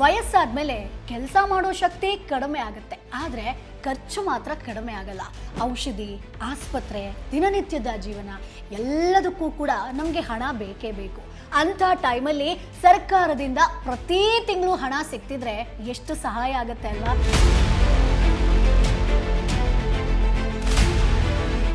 ವಯಸ್ಸಾದ್ಮೇಲೆ ಕೆಲಸ ಮಾಡೋ ಶಕ್ತಿ ಕಡಿಮೆ ಆಗುತ್ತೆ, ಆದರೆ ಖರ್ಚು ಮಾತ್ರ ಕಡಿಮೆ ಆಗಲ್ಲ. ಔಷಧಿ, ಆಸ್ಪತ್ರೆ, ದಿನನಿತ್ಯದ ಜೀವನ ಎಲ್ಲದಕ್ಕೂ ಕೂಡ ನಮಗೆ ಹಣ ಬೇಕೇ ಬೇಕು. ಅಂಥ ಟೈಮಲ್ಲಿ ಸರ್ಕಾರದಿಂದ ಪ್ರತಿ ತಿಂಗಳು ಹಣ ಸಿಗ್ತಿದ್ರೆ ಎಷ್ಟು ಸಹಾಯ ಆಗುತ್ತೆ ಅಲ್ವಾ?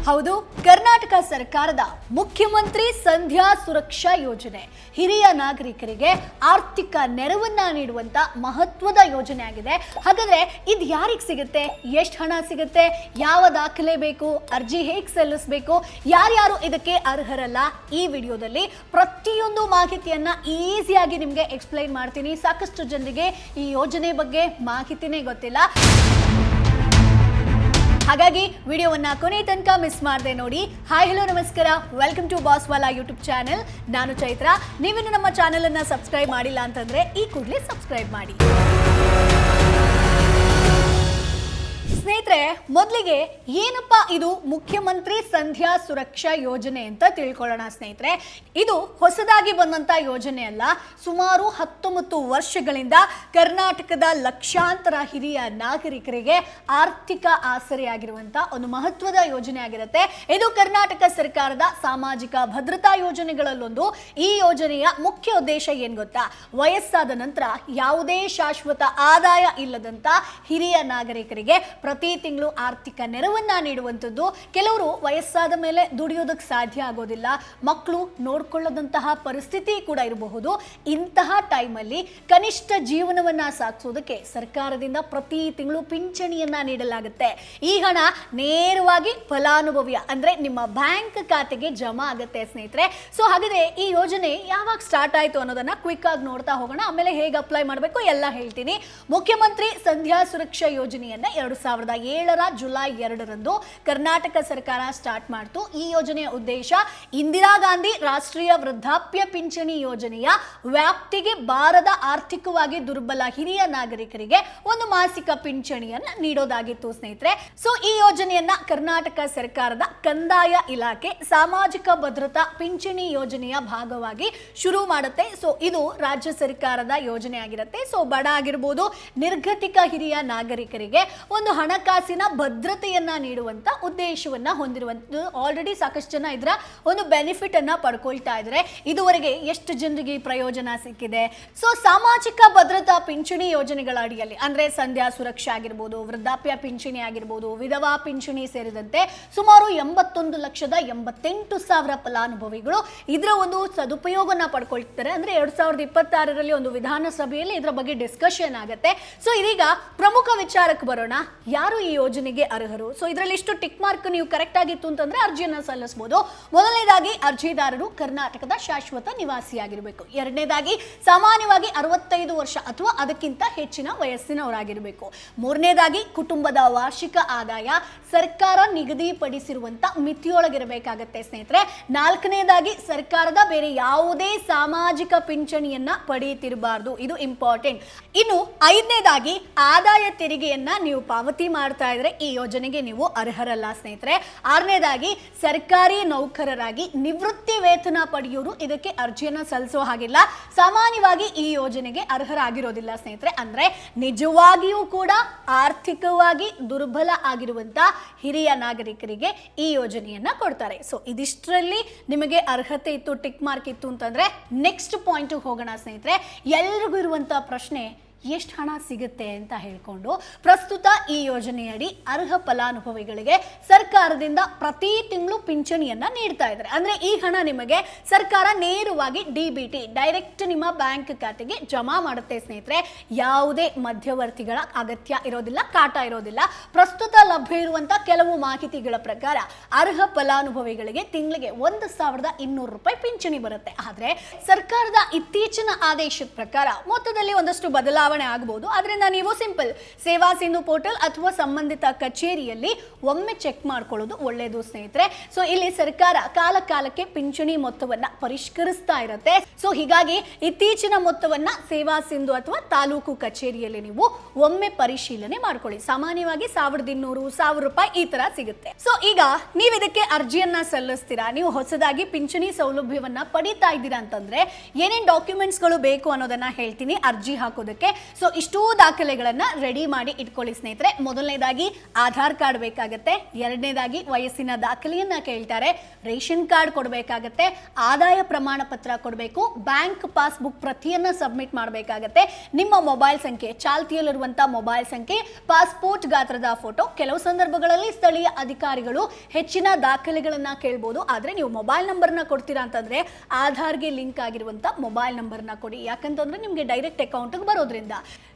ಹೌದು, ಕರ್ನಾಟಕ ಸರ್ಕಾರದ ಮುಖ್ಯಮಂತ್ರಿ ಸಂಧ್ಯಾ ಸುರಕ್ಷಾ ಯೋಜನೆ ಹಿರಿಯ ನಾಗರಿಕರಿಗೆ ಆರ್ಥಿಕ ನೆರವನ್ನ ನೀಡುವಂತ ಮಹತ್ವದ ಯೋಜನೆ ಆಗಿದೆ. ಹಾಗಾದ್ರೆ ಇದು ಯಾರಿಗೆ ಸಿಗುತ್ತೆ, ಎಷ್ಟು ಹಣ ಸಿಗುತ್ತೆ, ಯಾವ ದಾಖಲೆ ಬೇಕು, ಅರ್ಜಿ ಹೇಗೆ ಸಲ್ಲಿಸಬೇಕು, ಯಾರ್ಯಾರು ಇದಕ್ಕೆ ಅರ್ಹರಲ್ಲ, ಈ ವಿಡಿಯೋದಲ್ಲಿ ಪ್ರತಿಯೊಂದು ಮಾಹಿತಿಯನ್ನ ಈಸಿಯಾಗಿ ನಿಮಗೆ ಎಕ್ಸ್ಪ್ಲೈನ್ ಮಾಡ್ತೀನಿ. ಸಾಕಷ್ಟು ಜನರಿಗೆ ಈ ಯೋಜನೆ ಬಗ್ಗೆ ಮಾಹಿತಿನೇ ಗೊತ್ತಿಲ್ಲ. ಹಾಗಾಗಿ ವಿಡಿಯೋವನ್ನ ಕೊನೆ ತನಕ ಮಿಸ್ ಮಾಡದೆ ನೋಡಿ. ಹಾಯ್ ಹಲೋ ನಮಸ್ಕಾರ, welcome to boss wala YouTube channel. ನಾನು ಚೈತ್ರ. ನೀವಿನ್ನು ನಮ್ಮ ಚಾನೆಲ್ ಅನ್ನ ಸಬ್ಸ್ಕ್ರೈಬ್ ಮಾಡಿಲ್ಲ ಅಂತಂದ್ರೆ ಈ ಕೂಡಲೇ ಸಬ್ಸ್ಕ್ರೈಬ್ ಮಾಡಿ. ಸ್ನೇಹಿತರೆ, ಮೊದಲಿಗೆ ಏನಪ್ಪಾ ಇದು ಮುಖ್ಯಮಂತ್ರಿ ಸಂಧ್ಯಾ ಸುರಕ್ಷಾ ಯೋಜನೆ ಅಂತ ತಿಳ್ಕೊಳ್ಳೋಣ. ಸ್ನೇಹಿತರೆ, ಇದು ಹೊಸದಾಗಿ ಬಂದಂತ ಯೋಜನೆ ಅಲ್ಲ. ಸುಮಾರು 19 ವರ್ಷಗಳಿಂದ ಕರ್ನಾಟಕದ ಲಕ್ಷಾಂತರ ಹಿರಿಯ ನಾಗರಿಕರಿಗೆ ಆರ್ಥಿಕ ಆಸರೆಯಾಗಿರುವಂತ ಒಂದು ಮಹತ್ವದ ಯೋಜನೆ ಆಗಿರುತ್ತೆ. ಇದು ಕರ್ನಾಟಕ ಸರ್ಕಾರದ ಸಾಮಾಜಿಕ ಭದ್ರತಾ ಯೋಜನೆಗಳಲ್ಲೊಂದು. ಈ ಯೋಜನೆಯ ಮುಖ್ಯ ಉದ್ದೇಶ ಏನ್ ಗೊತ್ತಾ? ವಯಸ್ಸಾದ ನಂತರ ಯಾವುದೇ ಶಾಶ್ವತ ಆದಾಯ ಇಲ್ಲದಂತ ಹಿರಿಯ ನಾಗರಿಕರಿಗೆ ಪ್ರತಿ ತಿಂಗಳು ಆರ್ಥಿಕ ನೆರವನ್ನ ನೀಡುವಂಥದ್ದು. ಕೆಲವರು ವಯಸ್ಸಾದ ಮೇಲೆ ದುಡಿಯೋದಕ್ಕೆ ಸಾಧ್ಯ ಆಗೋದಿಲ್ಲ, ಮಕ್ಕಳು ನೋಡ್ಕೊಳ್ಳೋದಂತಹ ಪರಿಸ್ಥಿತಿ ಕೂಡ ಇರಬಹುದು. ಇಂತಹ ಟೈಮಲ್ಲಿ ಕನಿಷ್ಠ ಜೀವನವನ್ನ ಸಾಗಿಸೋದಕ್ಕೆ ಸರ್ಕಾರದಿಂದ ಪ್ರತಿ ತಿಂಗಳು ಪಿಂಚಣಿಯನ್ನ ನೀಡಲಾಗುತ್ತೆ. ಈ ಹಣ ನೇರವಾಗಿ ಫಲಾನುಭವಿಯ ಅಂದ್ರೆ ನಿಮ್ಮ ಬ್ಯಾಂಕ್ ಖಾತೆಗೆ ಜಮಾ ಆಗುತ್ತೆ ಸ್ನೇಹಿತರೆ. ಸೊ ಹಾಗಾದ್ರೆ ಈ ಯೋಜನೆ ಯಾವಾಗ ಸ್ಟಾರ್ಟ್ ಆಯ್ತು ಅನ್ನೋದನ್ನ ಕ್ವಿಕ್ ಆಗಿ ನೋಡ್ತಾ ಹೋಗೋಣ. ಆಮೇಲೆ ಹೇಗೆ ಅಪ್ಲೈ ಮಾಡಬೇಕು ಎಲ್ಲ ಹೇಳ್ತೀನಿ. ಮುಖ್ಯಮಂತ್ರಿ ಸಂಧ್ಯಾ ಸುರಕ್ಷಾ ಯೋಜನೆಯನ್ನ 2007 ಜುಲೈ 2ರಂದು ಕರ್ನಾಟಕ ಸರ್ಕಾರ ಸ್ಟಾರ್ಟ್ ಮಾಡ್ತು. ಈ ಯೋಜನೆಯ ಉದ್ದೇಶ ಇಂದಿರಾ ಗಾಂಧಿ ರಾಷ್ಟ್ರೀಯ ವೃದ್ಧಾಪ್ಯ ಪಿಂಚಣಿ ಯೋಜನೆಯ ವ್ಯಾಪ್ತಿಗೆ ಬಾರದ ಆರ್ಥಿಕವಾಗಿ ದುರ್ಬಲ ಹಿರಿಯ ನಾಗರಿಕರಿಗೆ ಒಂದು ಮಾಸಿಕ ಪಿಂಚಣಿಯನ್ನ ನೀಡೋದಾಗಿತ್ತು ಸ್ನೇಹಿತರೆ. ಸೊ ಈ ಯೋಜನೆಯನ್ನ ಕರ್ನಾಟಕ ಸರ್ಕಾರದ ಕಂದಾಯ ಇಲಾಖೆ ಸಾಮಾಜಿಕ ಭದ್ರತಾ ಪಿಂಚಣಿ ಯೋಜನೆಯ ಭಾಗವಾಗಿ ಶುರು ಮಾಡುತ್ತೆ. ಸೊ ಇದು ರಾಜ್ಯ ಸರ್ಕಾರದ ಯೋಜನೆ ಆಗಿರುತ್ತೆ. ಸೊ ಬಡ ಆಗಿರ್ಬೋದು, ನಿರ್ಗತಿಕ ಹಿರಿಯ ನಾಗರಿಕರಿಗೆ ಒಂದು ಹಣಕಾಸಿನ ಭದ್ರತೆಯನ್ನ ನೀಡುವಂತ ಉದ್ದೇಶವನ್ನ ಹೊಂದಿರುವಂತದ್ದು. ಆಲ್ರೆಡಿ ಸಾಕಷ್ಟು ಜನ ಇದರ ಒಂದು ಬೆನಿಫಿಟ್ ಅನ್ನ ಪಡ್ಕೊಳ್ತಾ ಇದ್ದಾರೆ. ಇದುವರೆಗೆ ಎಷ್ಟು ಜನರಿಗೆ ಪ್ರಯೋಜನ ಸಿಕ್ಕಿದೆ? ಸೊ ಸಾಮಾಜಿಕ ಭದ್ರತಾ ಪಿಂಚಣಿ ಯೋಜನೆಗಳ ಅಡಿಯಲ್ಲಿ ಅಂದ್ರೆ ಸಂಧ್ಯಾ ಸುರಕ್ಷಾ ಆಗಿರ್ಬೋದು, ವೃದ್ಧಾಪ್ಯ ಪಿಂಚಣಿ ಆಗಿರ್ಬೋದು, ವಿಧವಾ ಪಿಂಚಣಿ ಸೇರಿದಂತೆ ಸುಮಾರು 81,88,000 ಫಲಾನುಭವಿಗಳು ಇದರ ಒಂದು ಸದುಪಯೋಗನ ಪಡ್ಕೊಳ್ತಾರೆ. ಅಂದ್ರೆ 2026ರಲ್ಲಿ ಒಂದು ವಿಧಾನಸಭೆಯಲ್ಲಿ ಇದರ ಬಗ್ಗೆ ಡಿಸ್ಕಷನ್ ಆಗುತ್ತೆ. ಸೊ ಇದೀಗ ಪ್ರಮುಖ ವಿಚಾರಕ್ಕೆ ಬರೋಣ. ಯಾರು ಈ ಯೋಜನೆಗೆ ಅರ್ಹರು? ಸೊ ಇದರಲ್ಲಿ ಇಷ್ಟು ಟಿಕ್ ಮಾರ್ಕ್ ನೀವು ಕರೆಕ್ಟ್ ಆಗಿತ್ತು ಅಂತಂದ್ರೆ ಅರ್ಜಿಯನ್ನ ಸಲ್ಲಿಸಬಹುದು. ಮೊದಲನೇದಾಗಿ ಅರ್ಜಿದಾರರು ಕರ್ನಾಟಕದ ಶಾಶ್ವತ ನಿವಾಸಿಯಾಗಿರಬೇಕು. ಎರಡನೇದಾಗಿ ಸಾಮಾನ್ಯವಾಗಿ 65 ವರ್ಷ ಅಥವಾ ಅದಕ್ಕಿಂತ ಹೆಚ್ಚಿನ ವಯಸ್ಸಿನವರಾಗಿರಬೇಕು. ಮೂರನೇದಾಗಿ ಕುಟುಂಬದ ವಾರ್ಷಿಕ ಆದಾಯ ಸರ್ಕಾರ ನಿಗದಿಪಡಿಸಿರುವಂತ ಮಿತಿಯೊಳಗಿರಬೇಕಾಗತ್ತೆ ಸ್ನೇಹಿತರೆ. ನಾಲ್ಕನೇದಾಗಿ ಸರ್ಕಾರದ ಬೇರೆ ಯಾವುದೇ ಸಾಮಾಜಿಕ ಪಿಂಚಣಿಯನ್ನ ಪಡೆಯುತ್ತಿರಬಾರ್ದು, ಇದು ಇಂಪಾರ್ಟೆಂಟ್. ಇನ್ನು ಐದನೇದಾಗಿ ಆದಾಯ ತೆರಿಗೆಯನ್ನ ನೀವು ಪಾವತಿ ಮಾಡ್ತಾ ಇದ್ರೆ ಈ ಯೋಜನೆಗೆ ನೀವು ಅರ್ಹರಲ್ಲ ಸ್ನೇಹಿತರೆ. ಆರನೇದಾಗಿ ಸರ್ಕಾರಿ ನೌಕರರಾಗಿ ನಿವೃತ್ತಿ ವೇತನ ಪಡೆಯೋರು ಇದಕ್ಕೆ ಅರ್ಜಿಯನ್ನ ಸಲ್ಲಿಸೋ ಹಾಗಿಲ್ಲ. ಸಾಮಾನ್ಯವಾಗಿ ಈ ಯೋಜನೆಗೆ ಅರ್ಹರಾಗಿರೋದಿಲ್ಲ ಸ್ನೇಹಿತರೆ. ಅಂದ್ರೆ ನಿಜವಾಗಿಯೂ ಕೂಡ ಆರ್ಥಿಕವಾಗಿ ದುರ್ಬಲ ಆಗಿರುವಂತ ಹಿರಿಯ ನಾಗರಿಕರಿಗೆ ಈ ಯೋಜನೆಯನ್ನ ಕೊಡ್ತಾರೆ. ಸೊ ಇದಿಷ್ಟರಲ್ಲಿ ನಿಮಗೆ ಅರ್ಹತೆ ಇತ್ತು, ಟಿಕ್ ಮಾರ್ಕ್ ಇತ್ತು ಅಂತಂದ್ರೆ ನೆಕ್ಸ್ಟ್ ಪಾಯಿಂಟ್ ಹೋಗೋಣ ಸ್ನೇಹಿತರೆ. ಎಲ್ರಿಗೂ ಇರುವಂತ ಪ್ರಶ್ನೆ, ಎಷ್ಟು ಹಣ ಸಿಗುತ್ತೆ ಅಂತ ಹೇಳ್ಕೊಂಡು ಪ್ರಸ್ತುತ ಈ ಯೋಜನೆಯಡಿ ಅರ್ಹ ಫಲಾನುಭವಿಗಳಿಗೆ ಸರ್ಕಾರದಿಂದ ಪ್ರತಿ ತಿಂಗಳು ಪಿಂಚಣಿಯನ್ನ ನೀಡ್ತಾ ಇದ್ದಾರೆ. ಅಂದ್ರೆ ಈ ಹಣ ನಿಮಗೆ ಸರ್ಕಾರ ನೇರವಾಗಿ DBT ಡೈರೆಕ್ಟ್ ನಿಮ್ಮ ಬ್ಯಾಂಕ್ ಖಾತೆಗೆ ಜಮಾ ಮಾಡುತ್ತೆ ಸ್ನೇಹಿತರೆ. ಯಾವುದೇ ಮಧ್ಯವರ್ತಿಗಳ ಅಗತ್ಯ ಇರೋದಿಲ್ಲ, ಕಾಟ ಇರೋದಿಲ್ಲ. ಪ್ರಸ್ತುತ ಲಭ್ಯ ಇರುವಂತಹ ಕೆಲವು ಮಾಹಿತಿಗಳ ಪ್ರಕಾರ ಅರ್ಹ ಫಲಾನುಭವಿಗಳಿಗೆ ತಿಂಗಳಿಗೆ 1,200 ರೂಪಾಯಿ ಪಿಂಚಣಿ ಬರುತ್ತೆ. ಆದ್ರೆ ಸರ್ಕಾರದ ಇತ್ತೀಚಿನ ಆದೇಶದ ಪ್ರಕಾರ ಮೊತ್ತದಲ್ಲಿ ಒಂದಷ್ಟು ಬದಲಾವಣೆ ಆಗಬಹುದು. ಅದರಿಂದ ನೀವು ಸಿಂಪಲ್ ಸೇವಾ ಸಿಂಧು ಪೋರ್ಟಲ್ ಅಥವಾ ಸಂಬಂಧಿತ ಕಚೇರಿಯಲ್ಲಿ ಒಮ್ಮೆ ಚೆಕ್ ಮಾಡ್ಕೊಳ್ಳೋದು ಒಳ್ಳೆಯದು ಸ್ನೇಹಿತರೆ. ಸೊ ಇಲ್ಲಿ ಸರ್ಕಾರ ಕಾಲ ಕಾಲಕ್ಕೆ ಪಿಂಚಣಿ ಮೊತ್ತವನ್ನ ಪರಿಷ್ಕರಿಸ್ತಾ ಇರುತ್ತೆ. ಸೊ ಹೀಗಾಗಿ ಇತ್ತೀಚಿನ ಮೊತ್ತವನ್ನ ಸೇವಾ ಸಿಂಧು ಅಥವಾ ತಾಲೂಕು ಕಚೇರಿಯಲ್ಲಿ ನೀವು ಒಮ್ಮೆ ಪರಿಶೀಲನೆ ಮಾಡ್ಕೊಳ್ಳಿ. ಸಾಮಾನ್ಯವಾಗಿ 1,200-1,000 ರೂಪಾಯಿ ಈ ತರ ಸಿಗುತ್ತೆ. ಸೊ ಈಗ ನೀವು ಇದಕ್ಕೆ ಅರ್ಜಿಯನ್ನ ಸಲ್ಲಿಸ್ತೀರಾ, ನೀವು ಹೊಸದಾಗಿ ಪಿಂಚಣಿ ಸೌಲಭ್ಯವನ್ನ ಪಡಿತಾ ಇದ್ದೀರಾ ಅಂತಂದ್ರೆ ಏನೇನ್ ಡಾಕ್ಯುಮೆಂಟ್ಸ್ ಗಳು ಬೇಕು ಅನ್ನೋದನ್ನ ಹೇಳ್ತೀನಿ ಅರ್ಜಿ ಹಾಕೋದಕ್ಕೆ. ಸೊ ಇಷ್ಟೂ ದಾಖಲೆಗಳನ್ನ ರೆಡಿ ಮಾಡಿ ಇಟ್ಕೊಳ್ಳಿ ಸ್ನೇಹಿತರೆ. ಮೊದಲನೇದಾಗಿ ಆಧಾರ್ ಕಾರ್ಡ್ ಬೇಕಾಗತ್ತೆ, ಎರಡನೇದಾಗಿ ವಯಸ್ಸಿನ ದಾಖಲೆಯನ್ನ ಕೇಳ್ತಾರೆ, ರೇಷನ್ ಕಾರ್ಡ್ ಕೊಡಬೇಕಾಗತ್ತೆ, ಆದಾಯ ಪ್ರಮಾಣ ಪತ್ರ ಕೊಡಬೇಕು, ಬ್ಯಾಂಕ್ ಪಾಸ್ಬುಕ್ ಪ್ರತಿಯನ್ನ ಸಬ್ಮಿಟ್ ಮಾಡಬೇಕಾಗತ್ತೆ, ನಿಮ್ಮ ಮೊಬೈಲ್ ಸಂಖ್ಯೆ, ಚಾಲ್ತಿಯಲ್ಲಿರುವಂತಹ ಮೊಬೈಲ್ ಸಂಖ್ಯೆ, ಪಾಸ್ಪೋರ್ಟ್ ಗಾತ್ರದ ಫೋಟೋ. ಕೆಲವು ಸಂದರ್ಭಗಳಲ್ಲಿ ಸ್ಥಳೀಯ ಅಧಿಕಾರಿಗಳು ಹೆಚ್ಚಿನ ದಾಖಲೆಗಳನ್ನ ಕೇಳಬಹುದು, ಆದ್ರೆ ನೀವು ಮೊಬೈಲ್ ನಂಬರ್ನ ಕೊಡ್ತೀರಾ ಅಂತಂದ್ರೆ ಆಧಾರ್ಗೆ ಲಿಂಕ್ ಆಗಿರುವಂತ ಮೊಬೈಲ್ ನಂಬರ್ನ ಕೊಡಿ, ಯಾಕಂತಂದ್ರೆ ನಿಮ್ಗೆ ಡೈರೆಕ್ಟ್ ಅಕೌಂಟ್ಗೆ ಬರೋದ್ರಿಂದ.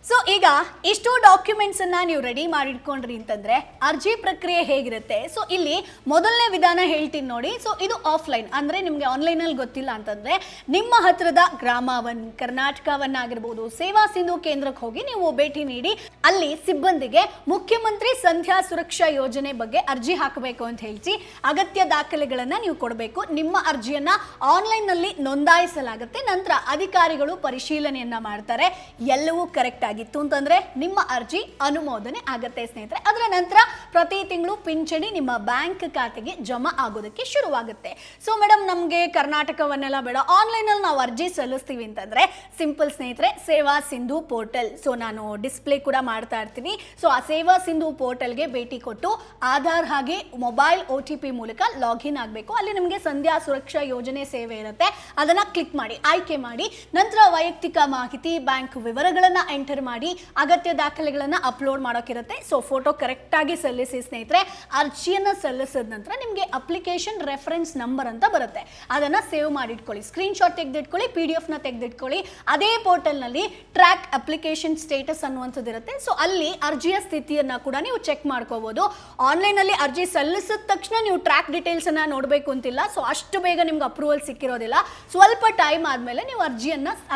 ಸೊ ಈಗ ಇಷ್ಟು ಡಾಕ್ಯುಮೆಂಟ್ಸ್ ಅನ್ನ ನೀವು ರೆಡಿ ಮಾಡಿಟ್ಕೊಂಡ್ರಿ ಅಂತಂದ್ರೆ ಅರ್ಜಿ ಪ್ರಕ್ರಿಯೆ ಹೇಗಿರುತ್ತೆ. ಸೊ ಇಲ್ಲಿ ಮೊದಲನೇ ವಿಧಾನ ಹೇಳ್ತೀನಿ ನೋಡಿ. ಸೊ ಇದು ಆಫ್ಲೈನ್, ಅಂದ್ರೆ ನಿಮ್ಗೆ ಆನ್ಲೈನ್ ಅಲ್ಲಿ ಗೊತ್ತಿಲ್ಲ ಅಂತಂದ್ರೆ ನಿಮ್ಮ ಹತ್ರದ ಗ್ರಾಮ ಒನ್, ಕರ್ನಾಟಕ ಒನ್ ಆಗಿರ್ಬೋದು, ಸೇವಾ ಸಿಂಧು ಕೇಂದ್ರಕ್ಕೆ ಹೋಗಿ ನೀವು ಭೇಟಿ ನೀಡಿ ಅಲ್ಲಿ ಸಿಬ್ಬಂದಿಗೆ ಮುಖ್ಯಮಂತ್ರಿ ಸಂಧ್ಯಾ ಸುರಕ್ಷಾ ಯೋಜನೆ ಬಗ್ಗೆ ಅರ್ಜಿ ಹಾಕಬೇಕು ಅಂತ ಹೇಳಿ ಅಗತ್ಯ ದಾಖಲೆಗಳನ್ನ ನೀವು ಕೊಡಬೇಕು. ನಿಮ್ಮ ಅರ್ಜಿಯನ್ನ ಆನ್ಲೈನ್ ನಲ್ಲಿ ನೋಂದಾಯಿಸಲಾಗುತ್ತೆ, ನಂತರ ಅಧಿಕಾರಿಗಳು ಪರಿಶೀಲನೆಯನ್ನ ಮಾಡ್ತಾರೆ. ಎಲ್ಲವೂ ಕರೆಕ್ಟ್ ಆಗಿತ್ತು ಅಂತಂದ್ರೆ ನಿಮ್ಮ ಅರ್ಜಿ ಅನುಮೋದನೆ ಆಗತ್ತೆ ಸ್ನೇಹಿತರೆ. ಅದರ ನಂತರ ಪ್ರತಿ ತಿಂಗಳು ಪಿಂಚಣಿ ನಿಮ್ಮ ಬ್ಯಾಂಕ್ ಖಾತೆಗೆ ಜಮಾ ಆಗೋದಕ್ಕೆ ಶುರುವಾಗುತ್ತೆ. ಸೊ ಮೇಡಮ್ ನಮಗೆ ಕರ್ನಾಟಕವನ್ನೆಲ್ಲ ಬೇಡ, ಆನ್ಲೈನ್ ಅಲ್ಲಿ ನಾವು ಅರ್ಜಿ ಸಲ್ಲಿಸ್ತೀವಿ ಅಂತಂದ್ರೆ ಸಿಂಪಲ್ ಸ್ನೇಹಿತರೆ, ಸೇವಾ ಸಿಂಧು ಪೋರ್ಟಲ್. ಸೊ ನಾನು ಡಿಸ್ಪ್ಲೇ ಕೂಡ ಮಾಡ್ತಾ ಇರ್ತೀನಿ. ಸೊ ಆ ಸೇವಾ ಸಿಂಧು ಪೋರ್ಟಲ್ಗೆ ಭೇಟಿ ಕೊಟ್ಟು ಆಧಾರ್ ಹಾಗೆ ಮೊಬೈಲ್ OTP ಮೂಲಕ ಲಾಗಿನ್ ಆಗಬೇಕು. ಅಲ್ಲಿ ನಿಮಗೆ ಸಂಧ್ಯಾ ಸುರಕ್ಷಾ ಯೋಜನೆ ಸೇವೆ ಇರುತ್ತೆ, ಅದನ್ನ ಕ್ಲಿಕ್ ಮಾಡಿ, ಆಯ್ಕೆ ಮಾಡಿ, ನಂತರ ವೈಯಕ್ತಿಕ ಮಾಹಿತಿ, ಬ್ಯಾಂಕ್ ವಿವರಗಳನ್ನ ಎಂಟರ್ ಮಾಡಿ ಅಗತ್ಯ ದಾಖಲೆಗಳನ್ನ ಅಪ್ಲೋಡ್ ಮಾಡೋಕಿರುತ್ತೆ. ಸೊ ಫೋಟೋ ಕರೆಕ್ಟ್ ಆಗಿ ಸಲ್ಲಿಸಿ ಸ್ನೇಹಿತರೆ. ಅರ್ಜಿಯನ್ನ ಸಲ್ಲಿಸಿದ ನಂತರ ನಿಮಗೆ ಅಪ್ಲಿಕೇಶನ್ ರೆಫರೆನ್ಸ್ ನಂಬರ್ ಅಂತ ಬರುತ್ತೆ, ಅದನ್ನ ಸೇವ್ ಮಾಡಿ ಇಟ್ಕೊಳ್ಳಿ, ಸ್ಕ್ರೀನ್ ಶಾಟ್ ತೆಗೆದಿಟ್ಕೊಳ್ಳಿ, PDF ನ ತೆಗೆದಿಟ್ಕೊಳ್ಳಿ. ಅದೇ ಪೋರ್ಟಲ್ ನಲ್ಲಿ ಟ್ರ್ಯಾಕ್ ಅಪ್ಲಿಕೇಶನ್ ಸ್ಟೇಟಸ್ ಅನ್ನುವಂಥದ್ದು ಇರುತ್ತೆ. ಸೊ ಅಲ್ಲಿ ಅರ್ಜಿಯ ಸ್ಥಿತಿಯನ್ನ ಕೂಡ ನೀವು ಚೆಕ್ ಮಾಡ್ಕೋಬಹುದು. ಆನ್ಲೈನ್ ಅಲ್ಲಿ ಅರ್ಜಿ ಸಲ್ಲಿಸಿದ ತಕ್ಷಣ ನೀವು ಟ್ರ್ಯಾಕ್ ಡೀಟೇಲ್ಸ್ ಅನ್ನ ನೋಡಬೇಕು ಅಂತಿಲ್ಲ. ಸೊ ಅಷ್ಟು ಬೇಗ ನಿಮ್ಗೆ ಅಪ್ರೂವಲ್ ಸಿಕ್ಕಿರೋದಿಲ್ಲ. ಸ್ವಲ್ಪ ಟೈಮ್ ಆದ್ಮೇಲೆ ನೀವು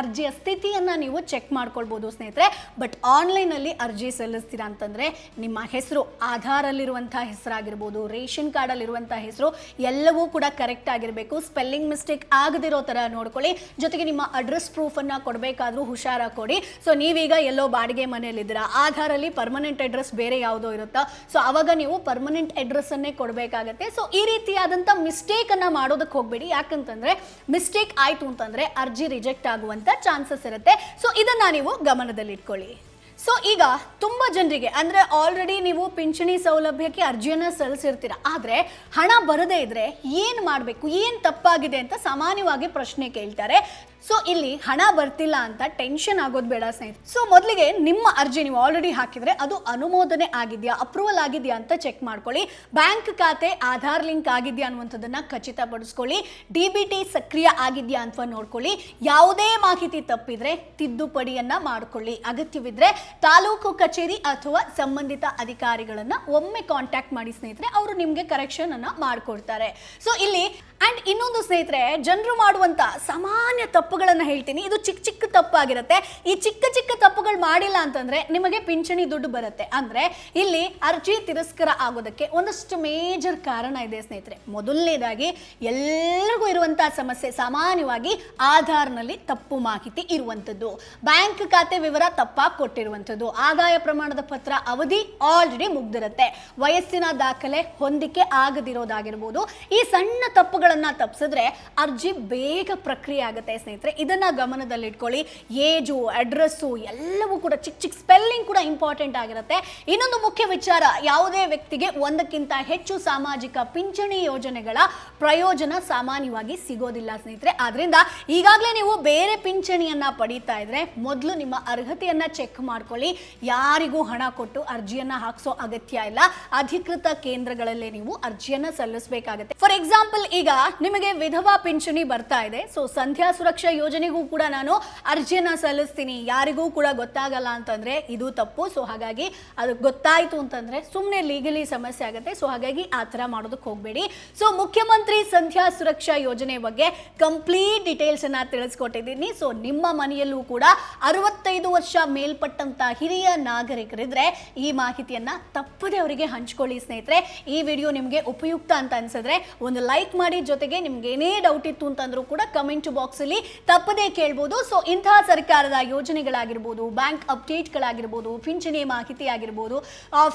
ಅರ್ಜಿಯ ಸ್ಥಿತಿಯನ್ನ ನೀವು ಚೆಕ್ ಮಾಡ್ಕೊಳ್ಬಹುದು ಸ್ನೇಹಿತರೆ. ಬಟ್ ಆನ್ಲೈನ್ ಅಲ್ಲಿ ಅರ್ಜಿ ಸಲ್ಲಿಸ್ತೀರಾ ಅಂತಂದ್ರೆ ನಿಮ್ಮ ಹೆಸರು, ಆಧಾರ್ ಅಲ್ಲಿರುವಂತಹ ಹೆಸರಾಗಿರ್ಬೋದು, ರೇಷನ್ ಕಾರ್ಡ್ ಅಲ್ಲಿರುವಂತಹ ಹೆಸರು ಎಲ್ಲವೂ ಕೂಡ ಕರೆಕ್ಟ್ ಆಗಿರಬೇಕು. ಸ್ಪೆಲ್ಲಿಂಗ್ ಮಿಸ್ಟೇಕ್ ಆಗದಿರೋ ತರ ನೋಡ್ಕೊಳ್ಳಿ. ಜೊತೆಗೆ ನಿಮ್ಮ ಅಡ್ರೆಸ್ ಪ್ರೂಫ್ ಅನ್ನ ಕೊಡಬೇಕಾದ್ರೂ ಹುಷಾರಾಗಿ ಕೊಡಿ. ಸೊ ನೀವೀಗ ಎಲ್ಲೋ ಬಾಡಿಗೆ ಮನೆಯಲ್ಲಿದ್ದೀರಾ, ಆಧಾರ್ ಅಲ್ಲಿ ಪರ್ಮನೆಂಟ್ ಅಡ್ರೆಸ್ ಬೇರೆ ಯಾವುದೋ ಇರುತ್ತಾ, ಸೊ ಅವಾಗ ನೀವು ಪರ್ಮನೆಂಟ್ ಅಡ್ರೆಸ್ ಅನ್ನೇ ಕೊಡಬೇಕಾಗತ್ತೆ. ಸೊ ಈ ರೀತಿಯಾದಂಥ ಮಿಸ್ಟೇಕ್ ಅನ್ನ ಮಾಡೋದಕ್ಕೆ ಹೋಗಬೇಡಿ, ಯಾಕಂತಂದ್ರೆ ಮಿಸ್ಟೇಕ್ ಆಯ್ತು ಅಂತಂದ್ರೆ ಅರ್ಜಿ ರಿಜೆಕ್ಟ್ ಆಗುವಂತ ಚಾನ್ಸಸ್ ಇರುತ್ತೆ. ಸೊ ಇದನ್ನ ನೀವು ಗಮನದಲ್ಲಿ ಇಟ್ಕೊಳ್ಳಿ. ಸೊ ಈಗ ತುಂಬ ಜನರಿಗೆ ಅಂದರೆ ಆಲ್ರೆಡಿ ನೀವು ಪಿಂಚಣಿ ಸೌಲಭ್ಯಕ್ಕೆ ಅರ್ಜಿಯನ್ನು ಸಲ್ಲಿಸಿರ್ತೀರ, ಆದರೆ ಹಣ ಬರದೇ ಇದ್ರೆ ಏನು ಮಾಡಬೇಕು, ಏನು ತಪ್ಪಾಗಿದೆ ಅಂತ ಸಾಮಾನ್ಯವಾಗಿ ಪ್ರಶ್ನೆ ಕೇಳ್ತಾರೆ. ಸೊ ಇಲ್ಲಿ ಹಣ ಬರ್ತಿಲ್ಲ ಅಂತ ಟೆನ್ಷನ್ ಆಗೋದು ಬೇಡ ಸ್ನೇಹಿತರೆ. ಸೊ ಮೊದಲಿಗೆ ನಿಮ್ಮ ಅರ್ಜಿ ನೀವು ಆಲ್ರೆಡಿ ಹಾಕಿದ್ರೆ ಅದು ಅನುಮೋದನೆ ಆಗಿದೆಯಾ, ಅಪ್ರೂವಲ್ ಆಗಿದೆಯಾ ಅಂತ ಚೆಕ್ ಮಾಡ್ಕೊಳ್ಳಿ. ಬ್ಯಾಂಕ್ ಖಾತೆ ಆಧಾರ್ ಲಿಂಕ್ ಆಗಿದೆಯಾ ಅನ್ನುವಂಥದ್ದನ್ನ ಖಚಿತಪಡಿಸ್ಕೊಳ್ಳಿ. DBT ಸಕ್ರಿಯ ಆಗಿದೆಯಾ ಅಂತ ನೋಡ್ಕೊಳ್ಳಿ. ಯಾವುದೇ ಮಾಹಿತಿ ತಪ್ಪಿದ್ರೆ ತಿದ್ದುಪಡಿಯನ್ನ ಮಾಡ್ಕೊಳ್ಳಿ. ಅಗತ್ಯವಿದ್ರೆ ತಾಲೂಕು ಕಚೇರಿ ಅಥವಾ ಸಂಬಂಧಿತ ಅಧಿಕಾರಿಗಳನ್ನ ಒಮ್ಮೆ ಕಾಂಟ್ಯಾಕ್ಟ್ ಮಾಡಿ ಸ್ನೇಹಿತರೆ, ಅವರು ನಿಮಗೆ ಕರೆಕ್ಷನ್ ಅನ್ನ ಮಾಡ್ಕೊಡ್ತಾರೆ. ಸೊ ಇಲ್ಲಿ ಅಂಡ್ ಇನ್ನೊಂದು ಸ್ನೇಹಿತರೆ, ಜನರು ಮಾಡುವಂತ ಸಾಮಾನ್ಯ ತಪ್ಪುಗಳನ್ನ ಹೇಳ್ತೀನಿ. ಇದು ಚಿಕ್ಕ ಚಿಕ್ಕ ತಪ್ಪಾಗಿರುತ್ತೆ. ಈ ಚಿಕ್ಕ ಚಿಕ್ಕ ತಪ್ಪುಗಳು ಮಾಡಿಲ್ಲ ಅಂತಂದ್ರೆ ನಿಮಗೆ ಪಿಂಚಣಿ ದುಡ್ಡು ಬರುತ್ತೆ. ಅಂದ್ರೆ ಇಲ್ಲಿ ಅರ್ಜಿ ತಿರಸ್ಕಾರ ಆಗೋದಕ್ಕೆ ಒಂದಷ್ಟು ಮೇಜರ್ ಕಾರಣ ಇದೆ ಸ್ನೇಹಿತರೆ. ಮೊದಲನೇದಾಗಿ ಎಲ್ಲರಿಗೂ ಇರುವಂತಹ ಸಮಸ್ಯೆ ಸಾಮಾನ್ಯವಾಗಿ ಆಧಾರ್ನಲ್ಲಿ ತಪ್ಪು ಮಾಹಿತಿ ಇರುವಂತದ್ದು, ಬ್ಯಾಂಕ್ ಖಾತೆ ವಿವರ ತಪ್ಪಾಗಿ ಕೊಟ್ಟಿರುವಂತದ್ದು, ಆದಾಯ ಪ್ರಮಾಣದ ಪತ್ರ ಅವಧಿ ಆಲ್ರೆಡಿ ಮುಗ್ದಿರುತ್ತೆ, ವಯಸ್ಸಿನ ದಾಖಲೆ ಹೊಂದಿಕೆ ಆಗದಿರೋದಾಗಿರ್ಬೋದು. ಈ ಸಣ್ಣ ತಪ್ಪುಗಳನ್ನ ತಪ್ಪಿಸಿದ್ರೆ ಅರ್ಜಿ ಬೇಗ ಪ್ರಕ್ರಿಯೆ ಆಗುತ್ತೆ ಸ್ನೇಹಿತರೆ. ಇದನ್ನ ಗಮನದಲ್ಲಿಟ್ಕೊಳ್ಳಿ. ಏಜು, ಅಡ್ರೆಸ್ಸು ಎಲ್ಲವೂ ಕೂಡ ಚಿಕ್ಕ ಚಿಕ್ಕ ಸ್ಪೆಲ್ಲಿಂಗ್ ಕೂಡ ಇಂಪಾರ್ಟೆಂಟ್ ಆಗಿರುತ್ತೆ. ಇನ್ನೊಂದು ಮುಖ್ಯ ವಿಚಾರ, ಯಾವುದೇ ವ್ಯಕ್ತಿಗೆ ಒಂದಕ್ಕಿಂತ ಹೆಚ್ಚು ಸಾಮಾಜಿಕ ಪಿಂಚಣಿ ಯೋಜನೆಗಳ ಪ್ರಯೋಜನ ಸಾಮಾನ್ಯವಾಗಿ ಸಿಗೋದಿಲ್ಲ ಸ್ನೇಹಿತರೆ. ಆದ್ರಿಂದ ಈಗಾಗಲೇ ನೀವು ಬೇರೆ ಪಿಂಚಣಿಯನ್ನ ಪಡೀತಾ ಇದ್ರೆ ಮೊದಲು ನಿಮ್ಮ ಅರ್ಹತೆಯನ್ನ ಚೆಕ್ ಮಾಡ್ಕೊಳ್ಳಿ. ಯಾರಿಗೂ ಹಣ ಕೊಟ್ಟು ಅರ್ಜಿಯನ್ನ ಹಾಕ್ಸೋ ಅಗತ್ಯ ಇಲ್ಲ. ಅಧಿಕೃತ ಕೇಂದ್ರಗಳಲ್ಲೇ ನೀವು ಅರ್ಜಿಯನ್ನ ಸಲ್ಲಿಸಬೇಕಾಗುತ್ತೆ. ಫಾರ್ ಎಕ್ಸಾಂಪಲ್, ಈಗ ನಿಮಗೆ ವಿಧವಾ ಪಿಂಚಣಿ ಬರ್ತಾ ಇದೆ. ಸೊ ಸಂಧ್ಯಾ ಸುರಕ್ಷಾ ಯೋಜನೆಗೂ ಕೂಡ ನಾನು ಅರ್ಜಿಯನ್ನ ಸಲ್ಲಿಸ್ತೀನಿ, ಯಾರಿಗೂ ಕೂಡ ಗೊತ್ತಾಗಲ್ಲ ಅಂತಂದ್ರೆ ಇದು ತಪ್ಪು. ಸೊ ಹಾಗಾಗಿ ಅದು ಗೊತ್ತಾಯ್ತು ಅಂತಂದ್ರೆ ಸುಮ್ಮನೆ ಲೀಗಲಿ ಸಮಸ್ಯೆ ಆಗುತ್ತೆ. ಸೊ ಹಾಗಾಗಿ ಆ ಥರ ಮಾಡೋದಕ್ಕೆ ಹೋಗಬೇಡಿ. ಸೊ ಮುಖ್ಯಮಂತ್ರಿ ಸಂಧ್ಯಾ ಸುರಕ್ಷಾ ಯೋಜನೆ ಬಗ್ಗೆ ಕಂಪ್ಲೀಟ್ ಡೀಟೇಲ್ಸ್ ಅನ್ನ ತಿಳಿಸ್ಕೊಟ್ಟಿದ್ದೀನಿ. ಸೊ ನಿಮ್ಮ ಮನೆಯಲ್ಲೂ ಕೂಡ 65 ವರ್ಷ ಮೇಲ್ಪಟ್ಟಂತ ಹಿರಿಯ ನಾಗರಿಕರಿದ್ರೆ ಈ ಮಾಹಿತಿಯನ್ನ ತಪ್ಪದೆ ಅವರಿಗೆ ಹಂಚ್ಕೊಳ್ಳಿ ಸ್ನೇಹಿತರೆ. ಈ ವಿಡಿಯೋ ನಿಮಗೆ ಉಪಯುಕ್ತ ಅಂತ ಅನ್ಸಿದ್ರೆ ಒಂದು ಲೈಕ್ ಮಾಡಿ. ಜೊತೆಗೆ ನಿಮ್ಗೆ ಏನೇ ಡೌಟ್ ಇತ್ತು ಅಂತಂದ್ರೂ ಕೂಡ ಕಮೆಂಟ್ ಬಾಕ್ಸ್ ಅಲ್ಲಿ ತಪ್ಪದೇ ಕೇಳ್ಬೋದು. ಸೊ ಇಂತಹ ಸರ್ಕಾರದ ಯೋಜನೆಗಳಾಗಿರ್ಬೋದು, ಬ್ಯಾಂಕ್ ಅಪ್ಡೇಟ್ಗಳಾಗಿರ್ಬೋದು, ಪಿಂಚಣಿ ಮಾಹಿತಿ ಆಗಿರ್ಬೋದು,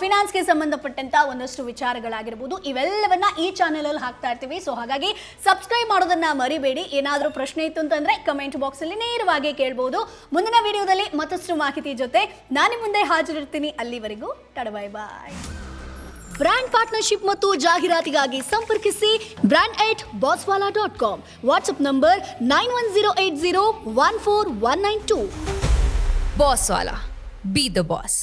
ಫಿನಾನ್ಸ್ಗೆ ಸಂಬಂಧಪಟ್ಟಂತ ಒಂದಷ್ಟು ವಿಚಾರಗಳಾಗಿರ್ಬೋದು, ಇವೆಲ್ಲವನ್ನ ಈ ಚಾನೆಲ್ ಅಲ್ಲಿ ಹಾಕ್ತಾ ಇರ್ತೀವಿ. ಸೊ ಹಾಗಾಗಿ ಸಬ್ಸ್ಕ್ರೈಬ್ ಮಾಡೋದನ್ನ ಮರಿಬೇಡಿ. ಏನಾದರೂ ಪ್ರಶ್ನೆ ಇತ್ತು ಅಂತಂದ್ರೆ ಕಮೆಂಟ್ ಬಾಕ್ಸ್ ಅಲ್ಲಿ ನೇರವಾಗಿ ಕೇಳ್ಬೋದು. ಮುಂದಿನ ವಿಡಿಯೋದಲ್ಲಿ ಮತ್ತಷ್ಟು ಮಾಹಿತಿ ಜೊತೆ ನಾನು ಮುಂದೆ ಹಾಜರಿರ್ತೀನಿ. ಅಲ್ಲಿವರೆಗೂ ಬಾಯ್ ಬಾಯ್. ಬ್ರ್ಯಾಂಡ್ ಪಾರ್ಟ್ನರ್ಶಿಪ್ ಮತ್ತು ಜಾಹೀರಾತಿಗಾಗಿ ಸಂಪರ್ಕಿಸಿ brand@bosswala.com. WhatsApp number 9108014192. Bosswala. Be the boss.